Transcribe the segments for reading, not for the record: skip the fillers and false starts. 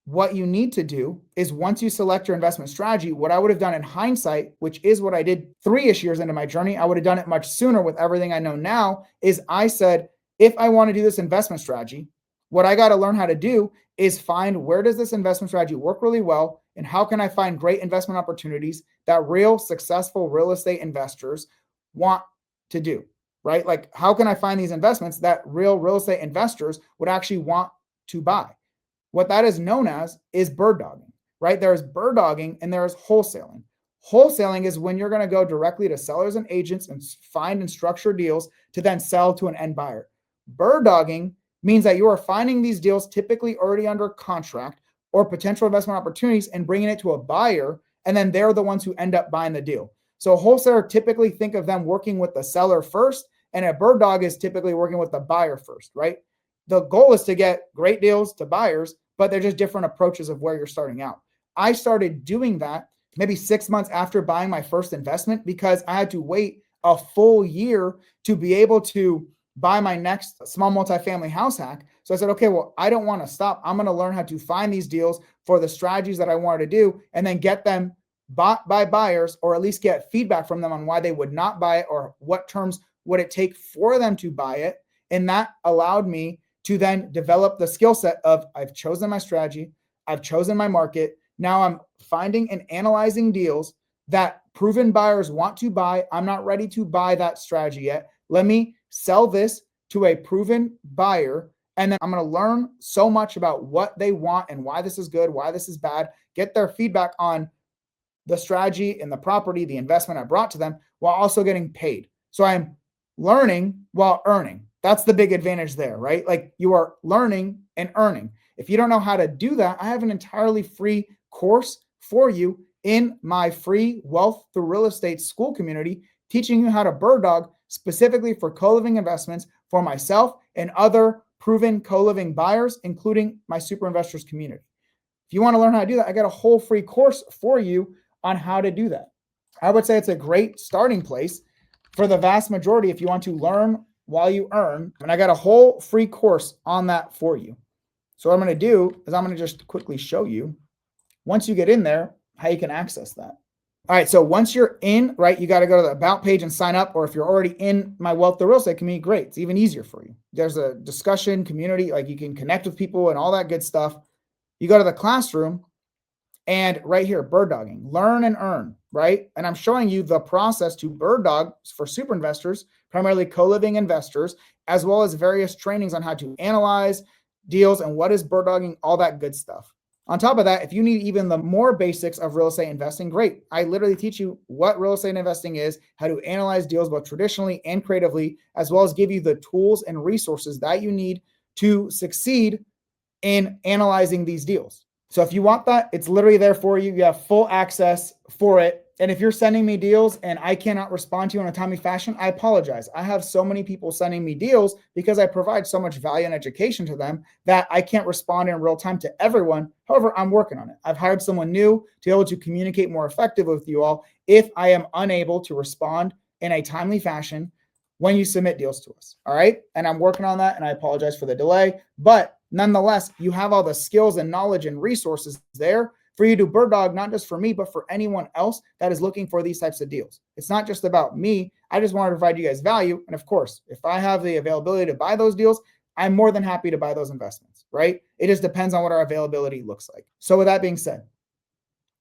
what you need to do is once you select your investment strategy, what I would have done in hindsight, which is what I did 3-ish years into my journey, I would have done it much sooner with everything I know now, is I said, if I want to do this investment strategy, what I got to learn how to do is find where does this investment strategy work really well, and how can I find great investment opportunities that real successful real estate investors want to do, right? Like, how can I find these investments that real estate investors would actually want to buy? What that is known as is bird dogging, right? There's bird dogging and there's wholesaling. Wholesaling is when you're going to go directly to sellers and agents and find and structure deals to then sell to an end buyer. Bird dogging means that you are finding these deals typically already under contract or potential investment opportunities and bringing it to a buyer, and then they're the ones who end up buying the deal. So a wholesaler, typically think of them working with the seller first, and a bird dog is typically working with the buyer first, right? The goal is to get great deals to buyers, but they're just different approaches of where you're starting out. I started doing that maybe 6 months after buying my first investment because I had to wait a full year to be able to buy my next small multifamily house hack. So I said, okay, well, I don't want to stop. I'm going to learn how to find these deals for the strategies that I wanted to do and then get them bought by buyers, or at least get feedback from them on why they would not buy it or what terms would it take for them to buy it. And that allowed me to then develop the skill set of I've chosen my strategy, I've chosen my market. Now I'm finding and analyzing deals that proven buyers want to buy. I'm not ready to buy that strategy yet. Let me sell this to a proven buyer. And then I'm going to learn so much about what they want and why this is good, why this is bad, get their feedback on the strategy and the property, the investment I brought to them, while also getting paid. So I'm learning while earning. That's the big advantage there, right? Like, you are learning and earning. If you don't know how to do that, I have an entirely free course for you in my free Wealth Through Real Estate school community, teaching you how to bird dog specifically for co-living investments for myself and other proven co-living buyers, including my super investors community. If you want to learn how to do that, I got a whole free course for you on how to do that. I would say it's a great starting place for the vast majority if you want to learn while you earn. And I got a whole free course on that for you. So what I'm going to do is I'm going to just quickly show you, once you get in there, how you can access that. All right, so once you're in, right, you got to go to the About page and sign up, or if you're already in my Wealth Through Real Estate community, great. It's even easier for you. There's a discussion community, like you can connect with people and all that good stuff. You go to the classroom, and right here, bird dogging, learn and earn, right? And I'm showing you the process to bird dog for super investors, primarily co-living investors, as well as various trainings on how to analyze deals and what is bird dogging, all that good stuff. On top of that, if you need even the more basics of real estate investing, great. I literally teach you what real estate investing is, how to analyze deals both traditionally and creatively, as well as give you the tools and resources that you need to succeed in analyzing these deals. So if you want that, it's literally there for you. You have full access for it. And if you're sending me deals and I cannot respond to you in a timely fashion, I apologize. I have so many people sending me deals because I provide so much value and education to them that I can't respond in real time to everyone. However, I'm working on it. I've hired someone new to be able to communicate more effectively with you all if I am unable to respond in a timely fashion when you submit deals to us. All right. And I'm working on that, and I apologize for the delay, but nonetheless, you have all the skills and knowledge and resources there for you to bird dog, not just for me, but for anyone else that is looking for these types of deals. It's not just about me. I just want to provide you guys value. And of course, if I have the availability to buy those deals, I'm more than happy to buy those investments, right? It just depends on what our availability looks like. So with that being said,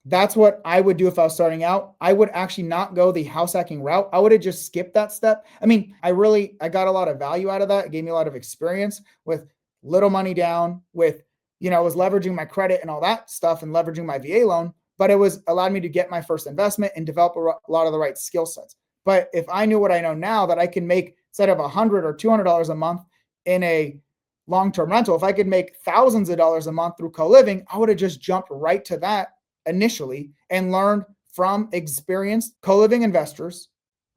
that's what I would do if I was starting out. I would actually not go the house hacking route. I would have just skipped that step. I mean, I got a lot of value out of that. It gave me a lot of experience with little money down, with, I was leveraging my credit and all that stuff and leveraging my VA loan, but it was allowed me to get my first investment and develop a lot of the right skill sets. But if I knew what I know now, that I can make, instead of $100 or $200 a month in a long-term rental, if I could make thousands of dollars a month through co-living, I would have just jumped right to that initially and learned from experienced co-living investors.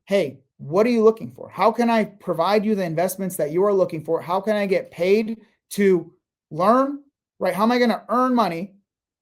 Hey, what are you looking for? How can I provide you the investments that you are looking for? How can I get paid to learn, right? How am I going to earn money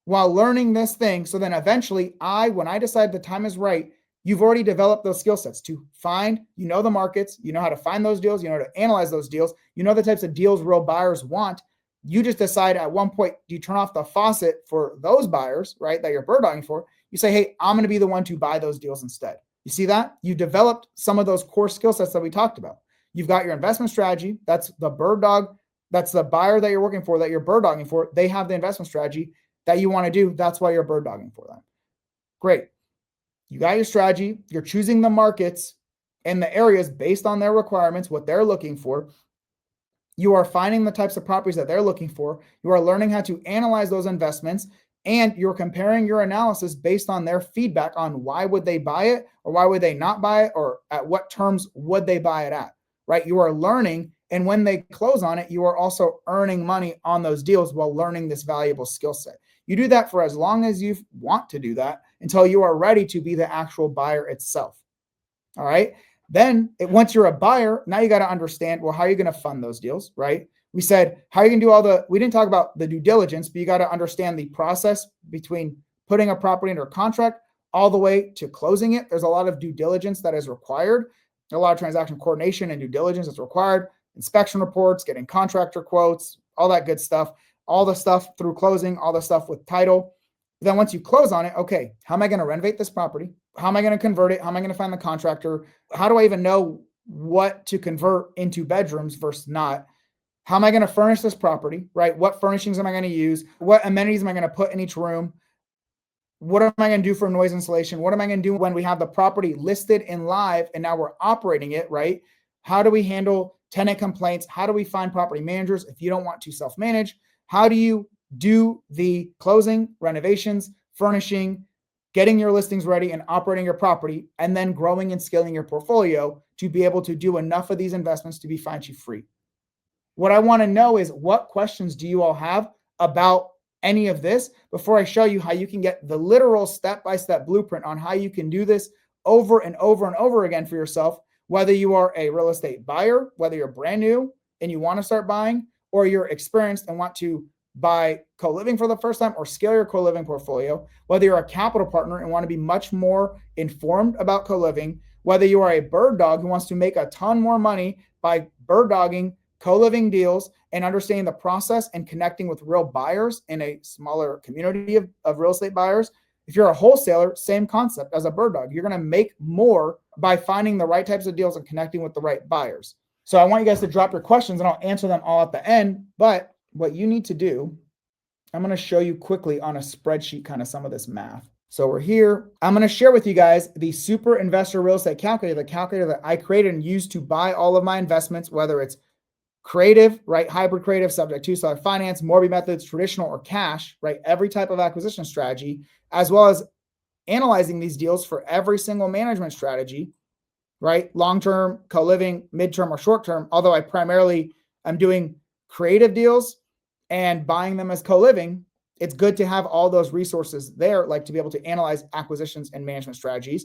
while learning this thing? So then eventually when I decide the time is right, you've already developed those skill sets to find, the markets, how to find those deals, how to analyze those deals, the types of deals real buyers want. You just decide at one point, do you turn off the faucet for those buyers, right, that you're bird dogging for? You say, hey, I'm going to be the one to buy those deals instead. You see that? You developed some of those core skill sets that we talked about. You've got your investment strategy. That's the bird dog. That's the buyer that you're working for, that you're bird dogging for. They have the investment strategy that you want to do. That's why you're bird dogging for them. Great. You got your strategy. You're choosing the markets and the areas based on their requirements, what they're looking for. You are finding the types of properties that they're looking for. You are learning how to analyze those investments, and you're comparing your analysis based on their feedback on why would they buy it or why would they not buy it, or at what terms would they buy it at, right? You are learning, and when they close on it, you are also earning money on those deals while learning this valuable skill set. You do that for as long as you want to do that until you are ready to be the actual buyer itself. All right. Then once you're a buyer, now you got to understand, well, how are you going to fund those deals, right? We said, how are you going to do we didn't talk about the due diligence, but you got to understand the process between putting a property under contract all the way to closing it. There's a lot of due diligence that is required. A lot of transaction coordination and due diligence is required. Inspection reports, getting contractor quotes, all that good stuff, all the stuff through closing, all the stuff with title. Then once you close on it, okay, how am I going to renovate this property? How am I going to convert it? How am I going to find the contractor? How do I even know what to convert into bedrooms versus not? How am I going to furnish this property, right? What furnishings am I going to use? What amenities am I going to put in each room? What am I going to do for noise insulation? What am I going to do when we have the property listed and live and now we're operating it, right? How do we handle tenant complaints? How do we find property managers if you don't want to self-manage? How do you do the closing, renovations, furnishing, getting your listings ready and operating your property, and then growing and scaling your portfolio to be able to do enough of these investments to be financially free? What I want to know is, what questions do you all have about any of this before I show you how you can get the literal step-by-step blueprint on how you can do this over and over and over again for yourself, whether you are a real estate buyer, whether you're brand new and you want to start buying, or you're experienced and want to buy co-living for the first time or scale your co-living portfolio, whether you're a capital partner and want to be much more informed about co-living, whether you are a bird dog who wants to make a ton more money by bird dogging co-living deals and understanding the process and connecting with real buyers in a smaller community of real estate buyers. If you're a wholesaler, same concept as a bird dog. You're going to make more by finding the right types of deals and connecting with the right buyers. So I want you guys to drop your questions and I'll answer them all at the end. But what you need to do, I'm going to show you quickly on a spreadsheet kind of some of this math. So we're here. I'm going to share with you guys the Super Investor Real Estate Calculator, the calculator that I created and used to buy all of my investments, whether it's creative, right? Hybrid creative, subject to seller finance, mortgage methods, traditional or cash, right? Every type of acquisition strategy, as well as analyzing these deals for every single management strategy, right? Long-term, co-living, midterm, or short-term. Although I primarily am doing creative deals and buying them as co-living, it's good to have all those resources there, like to be able to analyze acquisitions and management strategies.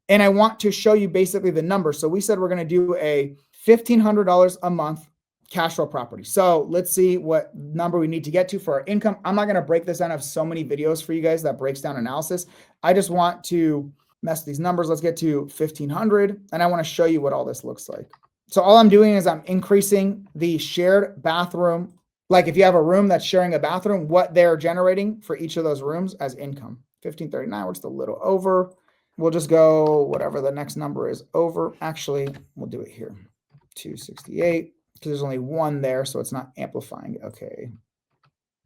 And I want to show you basically the numbers. So we said we're going to do a $1,500 a month cash flow property. So let's see what number we need to get to for our income. I'm not going to break this down. I have so many videos for you guys that breaks down analysis. I just want to mess these numbers. Let's get to 1,500. And I want to show you what all this looks like. So all I'm doing is I'm increasing the shared bathroom. Like if you have a room that's sharing a bathroom, what they're generating for each of those rooms as income. 1,539, we're just a little over. We'll just go whatever the next number is over. Actually, we'll do it here. 268. Because there's only one there, so it's not amplifying. Okay.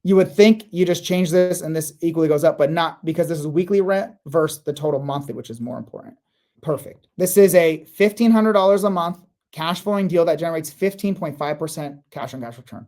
You would think you just change this and this equally goes up, but not, because this is weekly rent versus the total monthly, which is more important. Perfect. This is a $1,500 a month cash flowing deal that generates 15.5% cash on cash return.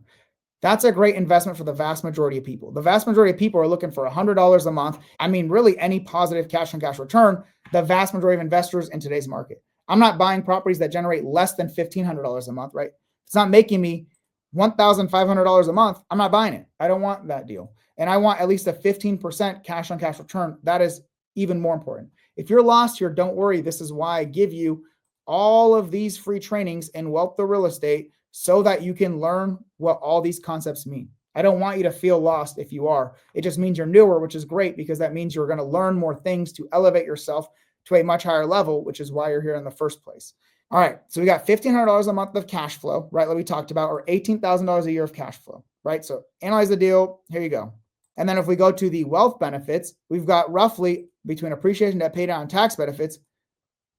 That's a great investment for the vast majority of people. The vast majority of people are looking for $100 a month. I mean, really any positive cash on cash return, the vast majority of investors in today's market. I'm not buying properties that generate less than $1,500 a month, right? It's not making me $1,500 a month. I'm not buying it. I don't want that deal. And I want at least a 15% cash on cash return. That is even more important. If you're lost here, don't worry. This is why I give you all of these free trainings in Wealth to Real Estate so that you can learn what all these concepts mean. I don't want you to feel lost if you are. It just means you're newer, which is great because that means you're going to learn more things to elevate yourself to a much higher level, which is why you're here in the first place. All right, so we got $1,500 a month of cash flow, right, like we talked about, or $18,000 a year of cash flow. right? So analyze the deal. Here you go. And then if we go to the wealth benefits, we've got roughly between appreciation, debt pay down, and tax benefits,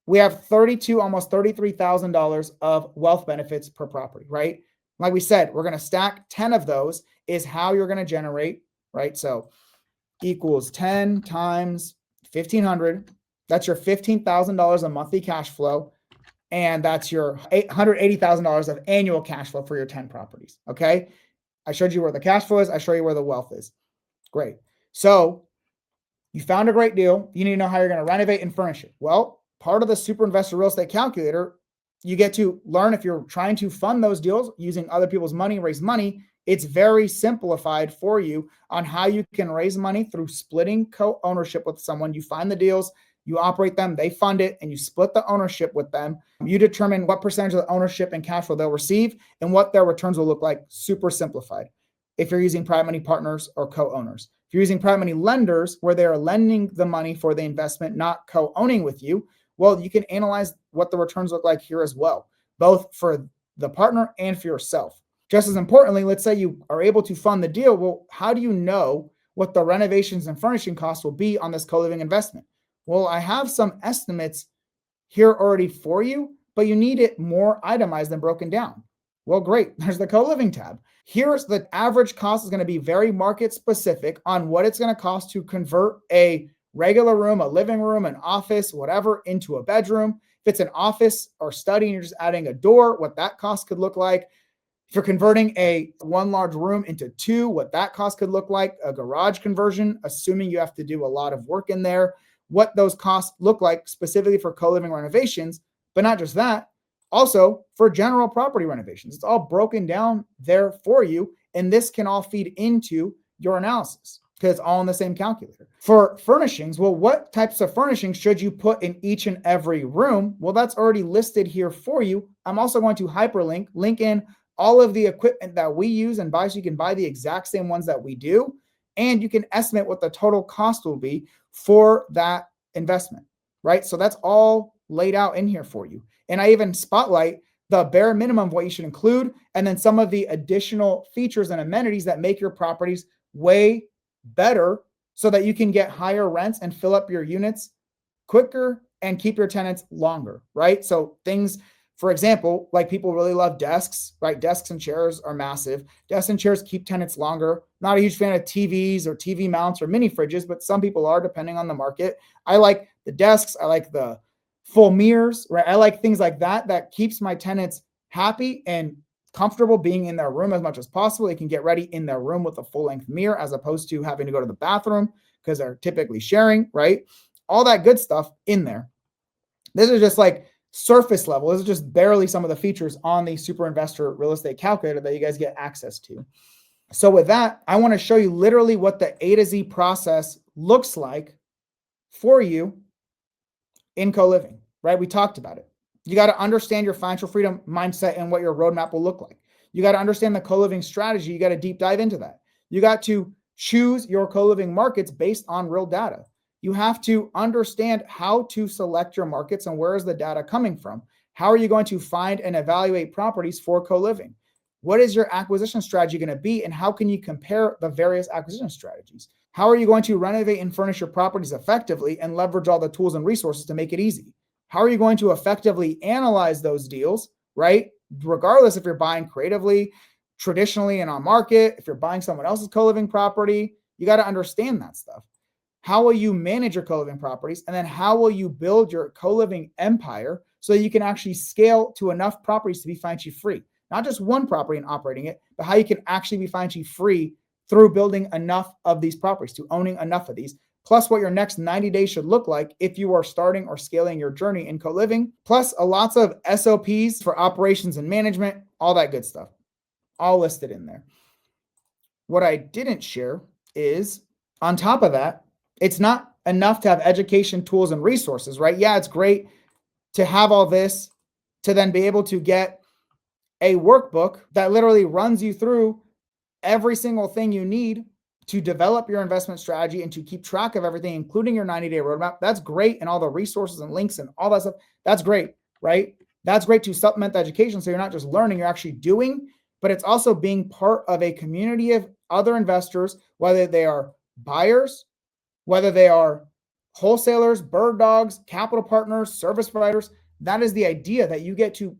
we have almost $33,000 of wealth benefits per property, right? Like we said, we're going to stack 10 of those is how you're going to generate, right? So equals 10 times 1,500. That's your $15,000 of monthly cash flow. And that's your $180,000 of annual cash flow for your 10 properties. Okay. I showed you where the cash flow is. I show you where the wealth is. Great. So you found a great deal. You need to know how you're going to renovate and furnish it. Well, part of the Super Investor Real Estate Calculator, you get to learn if you're trying to fund those deals using other people's money, raise money. It's very simplified for you on how you can raise money through splitting co-ownership with someone. You find the deals, you operate them, they fund it, and you split the ownership with them. You determine what percentage of the ownership and cash flow they'll receive and what their returns will look like. Super simplified. If you're using private money partners or co-owners. If you're using private money lenders where they are lending the money for the investment, not co-owning with you, well, you can analyze what the returns look like here as well, both for the partner and for yourself. Just as importantly, let's say you are able to fund the deal. Well, how do you know what the renovations and furnishing costs will be on this co-living investment? Well, I have some estimates here already for you, but you need it more itemized and broken down. Well, great. There's the co-living tab. Here's the average cost is going to be very market specific on what it's going to cost to convert a regular room, a living room, an office, whatever, into a bedroom. If it's an office or study and you're just adding a door, what that cost could look like. If you're converting a one large room into two, what that cost could look like, a garage conversion, assuming you have to do a lot of work in there, what those costs look like specifically for co-living renovations, but not just that, also for general property renovations. It's all broken down there for you, and this can all feed into your analysis because it's all in the same calculator. For furnishings, well, what types of furnishings should you put in each and every room? Well, that's already listed here for you. I'm also going to hyperlink, link in all of the equipment that we use and buy so you can buy the exact same ones that we do. And you can estimate what the total cost will be for that investment, right? So that's all laid out in here for you. And I even spotlight the bare minimum of what you should include, and then some of the additional features and amenities that make your properties way better so that you can get higher rents and fill up your units quicker and keep your tenants longer, right? So things, for example, like people really love desks, right? Desks and chairs are massive. Desks and chairs keep tenants longer. Not a huge fan of TVs or TV mounts or mini fridges, but some people are depending on the market. I like the desks. I like the full mirrors, right? I like things like that, that keeps my tenants happy and comfortable being in their room as much as possible. They can get ready in their room with a full length mirror as opposed to having to go to the bathroom because they're typically sharing, right? All that good stuff in there. This is just like surface level. This is just barely some of the features on the Super Investor Real Estate Calculator that you guys get access to. So with that, I want to show you literally what the A to Z process looks like for you in co-living, right? We talked about it. You got to understand your financial freedom mindset and what your roadmap will look like. You got to understand the co-living strategy. You got to deep dive into that. You got to choose your co-living markets based on real data. You have to understand how to select your markets and where is the data coming from. How are you going to find and evaluate properties for co-living? What is your acquisition strategy going to be, and how can you compare the various acquisition strategies? How are you going to renovate and furnish your properties effectively and leverage all the tools and resources to make it easy? How are you going to effectively analyze those deals, right? Regardless if you're buying creatively, traditionally and on market, if you're buying someone else's co-living property, you got to understand that stuff. How will you manage your co-living properties? And then how will you build your co-living empire so that you can actually scale to enough properties to be financially free? Not just one property and operating it, but how you can actually be financially free through building enough of these properties, to owning enough of these, plus what your next 90 days should look like if you are starting or scaling your journey in co-living, plus lots of SOPs for operations and management, all that good stuff, all listed in there. What I didn't share is, on top of that, it's not enough to have education, tools, and resources, right? Yeah, it's great to have all this, to then be able to get a workbook that literally runs you through every single thing you need to develop your investment strategy and to keep track of everything, including your 90-day roadmap. That's great. And all the resources and links and all that stuff, that's great, right? That's great to supplement the education. So you're not just learning, you're actually doing. but it's also being part of a community of other investors, whether they are buyers, whether they are wholesalers, bird dogs, capital partners, service providers. That is the idea, that you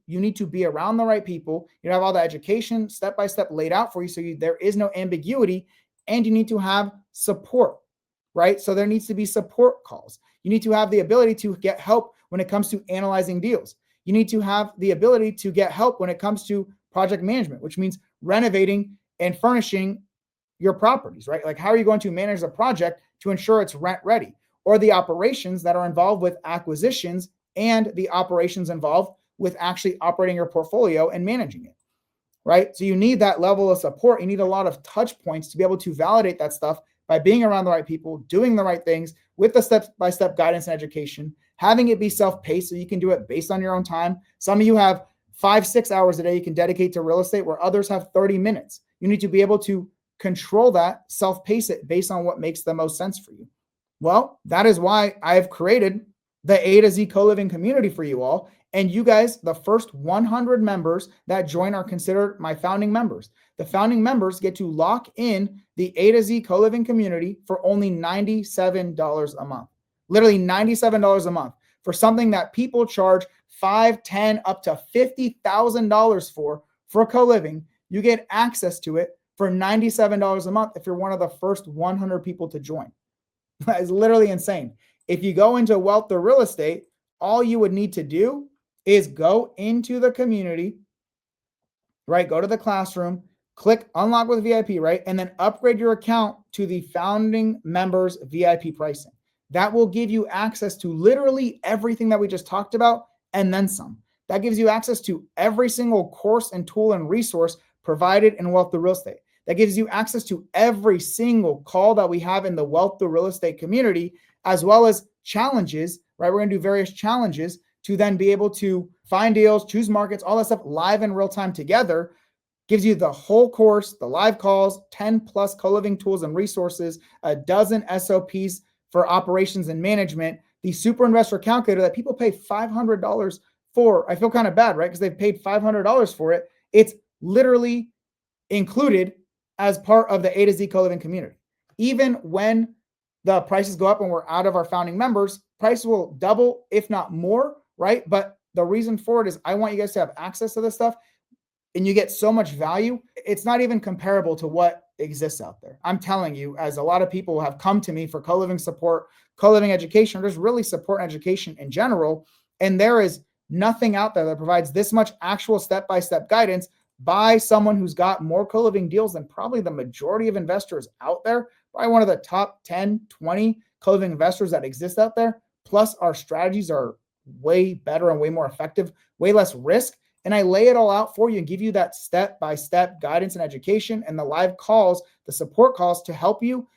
need to be around the right people. You have all the education step by step laid out for you, so there is no ambiguity, and you need to have support, right? So there needs to be support calls. You need to have the ability to get help when it comes to analyzing deals. You need to have the ability to get help when it comes to project management, which means renovating and furnishing your properties, right? Like, how are you going to manage the project to ensure it's rent ready? Or the operations that are involved with acquisitions and the operations involved with actually operating your portfolio and managing it, right? So you need that level of support. You need a lot of touch points to be able to validate that stuff by being around the right people, doing the right things with the step-by-step guidance and education, having it be self-paced so you can do it based on your own time. Some of you have 5-6 hours a day you can dedicate to real estate, where others have 30 minutes. You need to be able to control that, self-pace it based on what makes the most sense for you. Well, that is why I've created the A to Z co-living community for you all. And you guys, the first 100 members that join are considered my founding members. The founding members get to lock in the A to Z co-living community for only $97 a month. Literally $97 a month for something that people charge $5, $10, up to $50,000 for co-living. You get access to it for $97 a month if you're one of the first 100 people to join. That is literally insane. If you go into wealth or real estate, all you would need to do is go into the community, right? Go to the classroom, click unlock with VIP, right? And then upgrade your account to the founding members VIP pricing. That will give you access to literally everything that we just talked about and then some. That gives you access to every single course and tool and resource provided in wealth through real estate. That gives you access to every single call that we have in the wealth through real estate community, as well as challenges, right? We're going to do various challenges to then be able to find deals, choose markets, all that stuff live in real time together. Gives you the whole course, the live calls, 10 plus co-living tools and resources, a dozen SOPs for operations and management, the super investor calculator that people pay $500 for. I feel kind of bad, right? Because they've paid $500 for it. It's literally included as part of the A to Z co-living community. Even when the prices go up and we're out of our founding members, prices will double, if not more, right? But the reason for it is I want you guys to have access to this stuff, and you get so much value. It's not even comparable to what exists out there. I'm telling you, as a lot of people have come to me for co-living support, co-living education, or just really support and education in general, and there is nothing out there that provides this much actual step-by-step guidance by someone who's got more co-living deals than probably the majority of investors out there. Probably one of the top 10, 20 co-living investors that exist out there. Plus, our strategies are way better and way more effective, way less risk. And I lay it all out for you and give you that step-by-step guidance and education and the live calls, the support calls to help you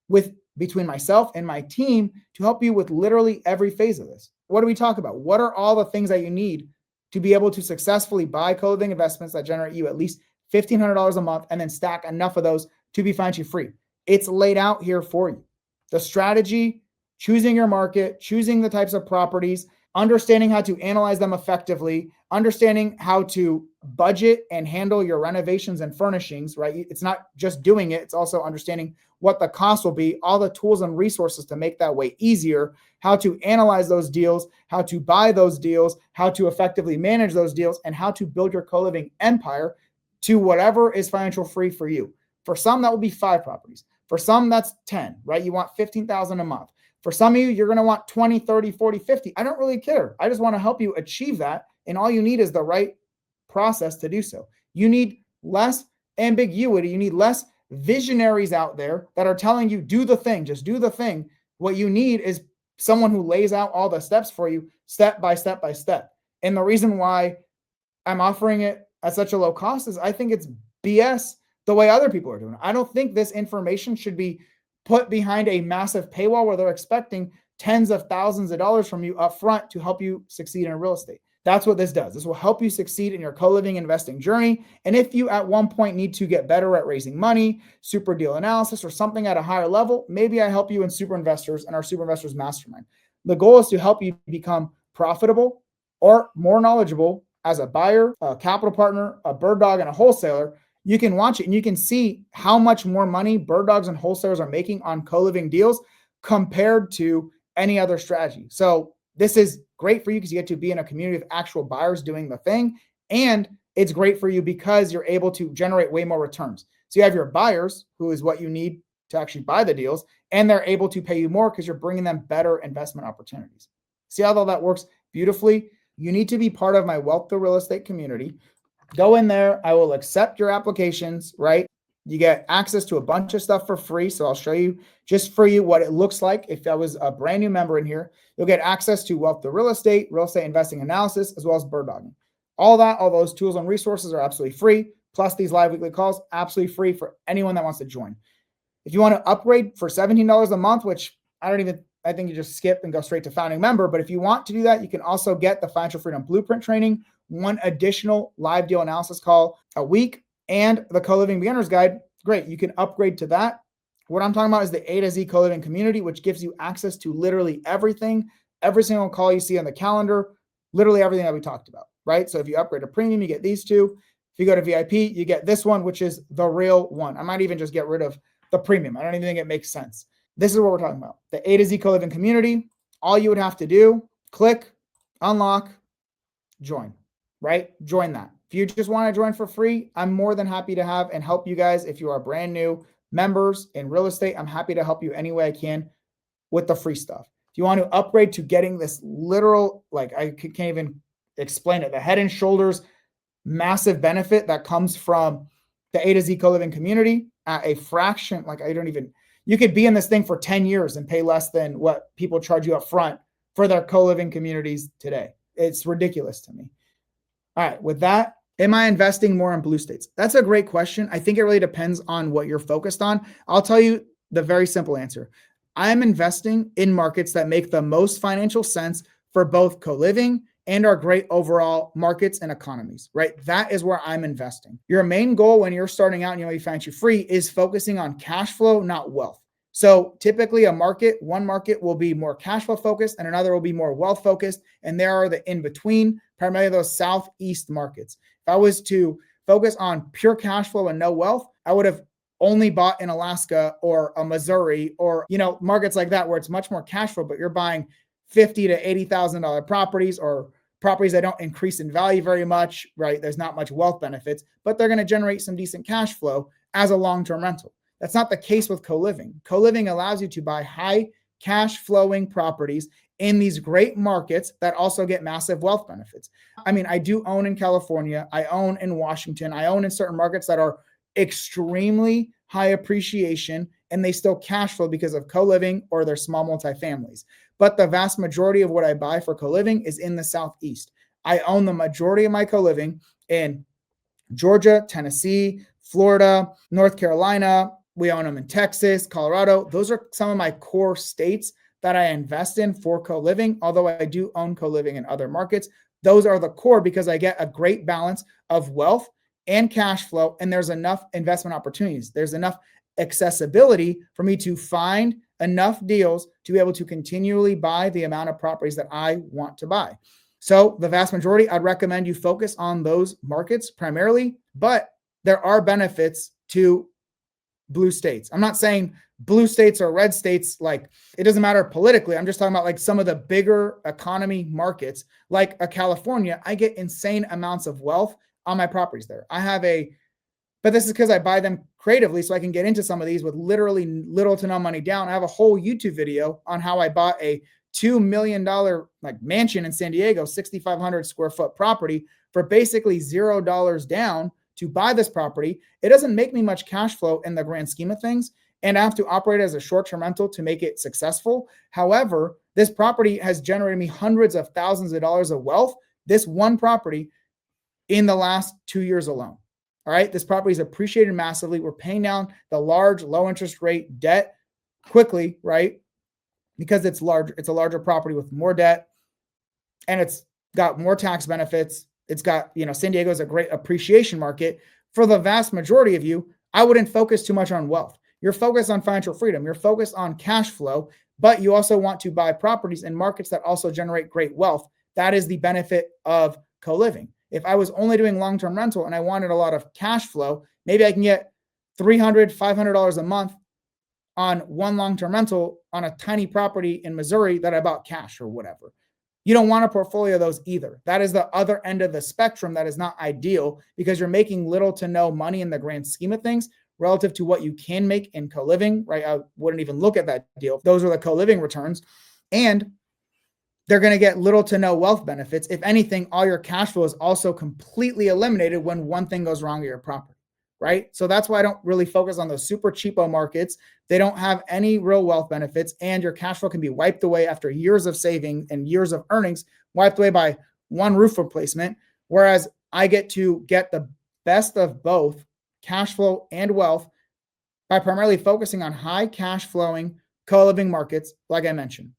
with, between myself and my team, to help you with literally every phase of this. What do we talk about? What are all the things that you need to be able to successfully buy co-living investments that generate you at least $1,500 a month and then stack enough of those to be financially free? It's laid out here for you. The strategy, choosing your market, choosing the types of properties, understanding how to analyze them effectively, understanding how to budget and handle your renovations and furnishings, right? It's not just doing it, it's also understanding what the cost will be, all the tools and resources to make that way easier, how to analyze those deals, how to buy those deals, how to effectively manage those deals, and how to build your co-living empire to whatever is financial free for you. For some, that will be 5 properties. For some, that's 10, right? You want $15,000 a month. For some of you, you're going to want 20, 30, 40, 50. I don't really care. I just want to help you achieve that. And all you need is the right process to do so. You need less ambiguity. You need less visionaries out there that are telling you, do the thing, just do the thing. What you need is someone who lays out all the steps for you, step by step by step. And the reason why I'm offering it at such a low cost is I think it's BS the way other people are doing it. I don't think this information should be put behind a massive paywall where they're expecting tens of thousands of dollars from you up front to help you succeed in real estate. That's what this does. This will help you succeed in your co-living investing journey. And if you at one point need to get better at raising money, super deal analysis, or something at a higher level, maybe I help you in Super Investors and our Super Investors Mastermind. The goal is to help you become profitable or more knowledgeable as a buyer, a capital partner, a bird dog, and a wholesaler, you can watch it and you can see how much more money bird dogs and wholesalers are making on co-living deals compared to any other strategy. So this is great for you because you get to be in a community of actual buyers doing the thing. And it's great for you because you're able to generate way more returns. So you have your buyers, who is what you need to actually buy the deals, and they're able to pay you more because you're bringing them better investment opportunities. See how all that works beautifully? You need to be part of my Wealth Through Real Estate community. Go in there. I will accept your applications, right? You get access to a bunch of stuff for free. So I'll show you just for you what it looks like. If I was a brand new member in here, you'll get access to Wealth Through Real Estate investing analysis, as well as bird dogging. All those tools and resources are absolutely free. Plus these live weekly calls, absolutely free for anyone that wants to join. If you want to upgrade for $17 a month, which I think you just skip and go straight to founding member. But if you want to do that, you can also get the Financial Freedom Blueprint training, one additional live deal analysis call a week, and the Co-Living Beginner's Guide. Great. You can upgrade to that. What I'm talking about is the A to Z Co-Living community, which gives you access to literally everything, every single call you see on the calendar, literally everything that we talked about, right? So if you upgrade to premium, you get these two. If you go to VIP, you get this one, which is the real one. I might even just get rid of the premium. I don't even think it makes sense. This is what we're talking about. The A to Z Co-Living community. All you would have to do, click, unlock, join, right? Join that. If you just want to join for free, I'm more than happy to have and help you guys. If you are brand new members in real estate, I'm happy to help you any way I can with the free stuff. If you want to upgrade to getting this literal, like I can't even explain it, the head and shoulders massive benefit that comes from the A to Z Co-Living community at a fraction, you could be in this thing for 10 years and pay less than what people charge you up front for their co-living communities today. It's ridiculous to me. All right, with that, am I investing more in blue states? That's a great question. I think it really depends on what you're focused on. I'll tell you the very simple answer. I'm investing in markets that make the most financial sense for both co-living and our great overall markets and economies, right? That is where I'm investing. Your main goal when you're starting out and you want to be financially free is focusing on cash flow, not wealth. So typically one market will be more cash flow focused and another will be more wealth focused. And there are the in-between, primarily those Southeast markets. If I was to focus on pure cash flow and no wealth, I would have only bought in Alaska or a Missouri or, markets like that where it's much more cash flow, but you're buying $50,000 to $80,000 properties or properties that don't increase in value very much, right? There's not much wealth benefits, but they're going to generate some decent cash flow as a long-term rental. That's not the case with co-living. Co-living allows you to buy high cash flowing properties in these great markets that also get massive wealth benefits. I mean, I do own in California. I own in Washington. I own in certain markets that are extremely high appreciation and they still cash flow because of co-living or their small multifamilies. But the vast majority of what I buy for co-living is in the Southeast. I own the majority of my co-living in Georgia, Tennessee, Florida, North Carolina. We own them in Texas, Colorado. Those are some of my core states that I invest in for co-living. Although I do own co-living in other markets, those are the core because I get a great balance of wealth and cash flow. And there's enough investment opportunities. There's enough accessibility for me to find enough deals to be able to continually buy the amount of properties that I want to buy. So the vast majority, I'd recommend you focus on those markets primarily, but there are benefits to blue states. I'm not saying blue states or red states, like it doesn't matter politically. I'm just talking about like some of the bigger economy markets, like a California. I get insane amounts of wealth on my properties there. But this is because I buy them creatively so I can get into some of these with literally little to no money down. I have a whole YouTube video on how I bought a $2 million mansion in San Diego, 6,500 square foot property for basically $0 down to buy this property. It doesn't make me much cash flow in the grand scheme of things. And I have to operate as a short-term rental to make it successful. However, this property has generated me hundreds of thousands of dollars of wealth, this one property, in the last 2 years alone. All right. This property is appreciated massively. We're paying down the large, low interest rate debt quickly, right? Because it's large. It's a larger property with more debt and it's got more tax benefits. It's got, San Diego is a great appreciation market. For the vast majority of you, I wouldn't focus too much on wealth. You're focused on financial freedom. You're focused on cash flow, but you also want to buy properties in markets that also generate great wealth. That is the benefit of co-living. If I was only doing long-term rental and I wanted a lot of cash flow, maybe I can get $300, $500 a month on one long-term rental on a tiny property in Missouri that I bought cash or whatever. You don't want a portfolio of those either. That is the other end of the spectrum that is not ideal because you're making little to no money in the grand scheme of things relative to what you can make in co-living, right? I wouldn't even look at that deal. Those are the co-living returns. And they're going to get little to no wealth benefits. If anything, all your cash flow is also completely eliminated when one thing goes wrong with your property, right? So that's why I don't really focus on those super cheapo markets. They don't have any real wealth benefits, and your cash flow can be wiped away after years of saving and years of earnings, wiped away by one roof replacement. Whereas I get to get the best of both cash flow and wealth by primarily focusing on high cash flowing co-living markets, like I mentioned.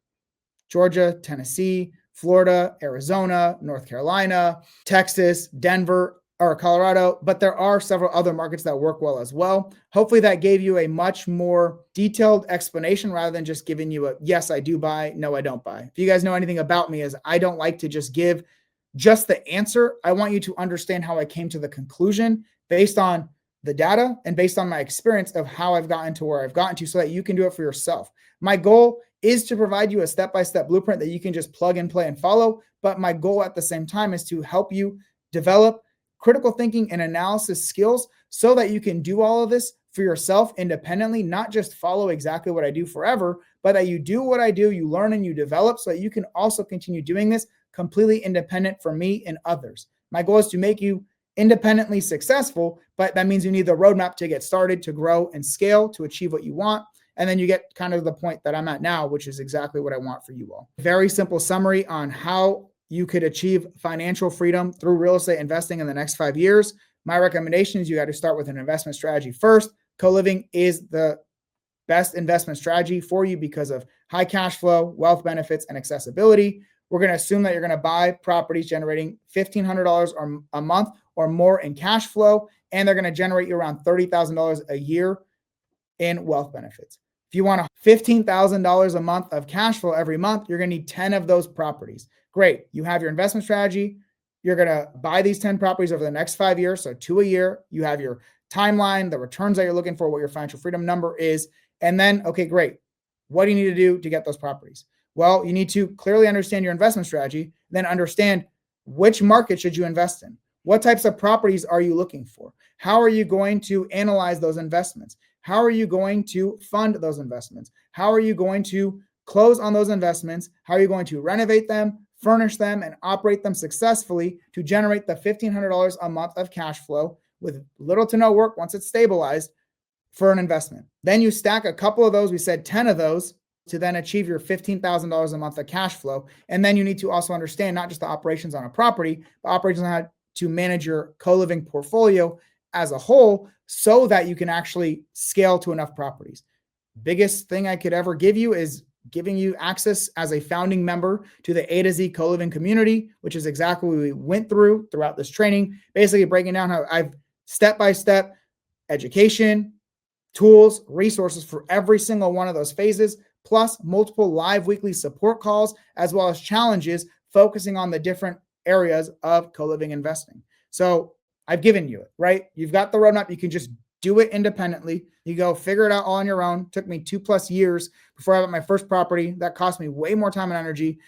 Georgia, Tennessee, Florida, Arizona, North Carolina, Texas, Denver, or Colorado, but there are several other markets that work well as well. Hopefully that gave you a much more detailed explanation rather than just giving you a, yes, I do buy, no, I don't buy. If you guys know anything about me, is I don't like to just give just the answer. I want you to understand how I came to the conclusion based on the data and based on my experience of how I've gotten to where I've gotten to so that you can do it for yourself. My goal is to provide you a step-by-step blueprint that you can just plug and play and follow. But my goal at the same time is to help you develop critical thinking and analysis skills so that you can do all of this for yourself independently, not just follow exactly what I do forever, but that you do what I do, you learn and you develop so that you can also continue doing this completely independent from me and others. My goal is to make you independently successful, but that means you need the roadmap to get started, to grow and scale, to achieve what you want. And then you get kind of the point that I'm at now, which is exactly what I want for you all. Very simple summary on how you could achieve financial freedom through real estate investing in the next 5 years. My recommendation is you got to start with an investment strategy first. Co-living is the best investment strategy for you because of high cash flow, wealth benefits, and accessibility. We're going to assume that you're going to buy properties generating $1,500 or a month or more in cash flow, and they're going to generate you around $30,000 a year in wealth benefits. If you want $15,000 a month of cash flow every month, you're going to need 10 of those properties. Great. You have your investment strategy. You're going to buy these 10 properties over the next 5 years, so 2 a year. You have your timeline, the returns that you're looking for, what your financial freedom number is. And then, okay, great. What do you need to do to get those properties? Well, you need to clearly understand your investment strategy, then understand which market should you invest in? What types of properties are you looking for? How are you going to analyze those investments? How are you going to fund those investments? How are you going to close on those investments? How are you going to renovate them, furnish them, and operate them successfully to generate the $1,500 a month of cash flow with little to no work once it's stabilized for an investment? Then you stack a couple of those, we said 10 of those, to then achieve your $15,000 a month of cash flow. And then you need to also understand not just the operations on a property, but operations on how to manage your co-living portfolio as a whole so that you can actually scale to enough properties. Biggest thing I could ever give you is giving you access as a founding member to the A to Z co-living community, which is exactly what we went through throughout this training, basically breaking down how I've step-by-step education, tools, resources for every single one of those phases, plus multiple live weekly support calls, as well as challenges focusing on the different areas of co-living investing. So I've given you it, right? You've got the roadmap. You can just do it independently. You go figure it out all on your own. It took me 2+ years before I got my first property. That cost me way more time and energy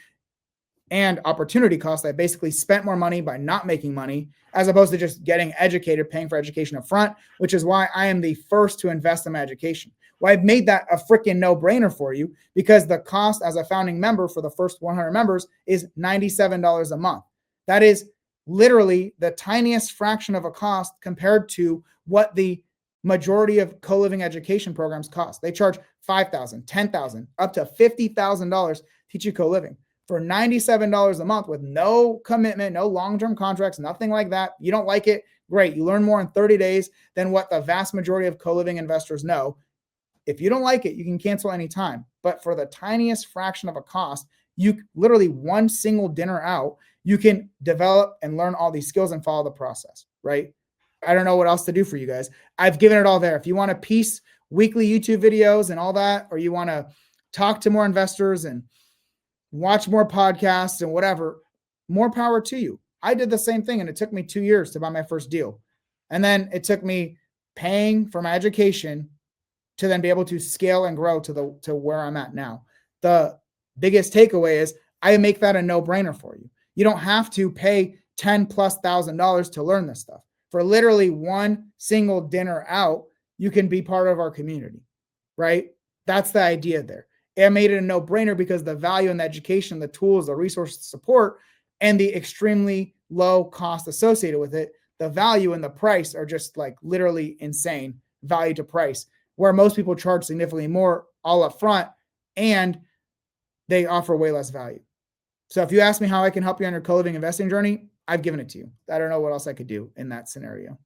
and opportunity costs. I basically spent more money by not making money as opposed to just getting educated, paying for education up front, which is why I am the first to invest in my education. Well, I've made that a freaking no-brainer for you because the cost as a founding member for the first 100 members is $97 a month. That is literally the tiniest fraction of a cost compared to what the majority of co-living education programs cost. They charge $5,000, $10,000, up to $50,000 to teach you co-living for $97 a month with no commitment, no long-term contracts, nothing like that. You don't like it? Great. You learn more in 30 days than what the vast majority of co-living investors know. If you don't like it, you can cancel anytime. But for the tiniest fraction of a cost, you literally one single dinner out, you can develop and learn all these skills and follow the process, right? I don't know what else to do for you guys. I've given it all there. If you want to piece weekly YouTube videos and all that, or you want to talk to more investors and watch more podcasts and whatever, more power to you. I did the same thing, and it took me 2 years to buy my first deal. And then it took me paying for my education to then be able to scale and grow to where I'm at now. The biggest takeaway is I make that a no-brainer for you. You don't have to pay $10,000+ to learn this stuff. For literally one single dinner out, you can be part of our community, right? That's the idea there. It made it a no-brainer because the value in the education, the tools, the resources, support, and the extremely low cost associated with it, the value and the price are just like literally insane value to price, where most people charge significantly more all up front and they offer way less value. So if you ask me how I can help you on your co-living investing journey, I've given it to you. I don't know what else I could do in that scenario.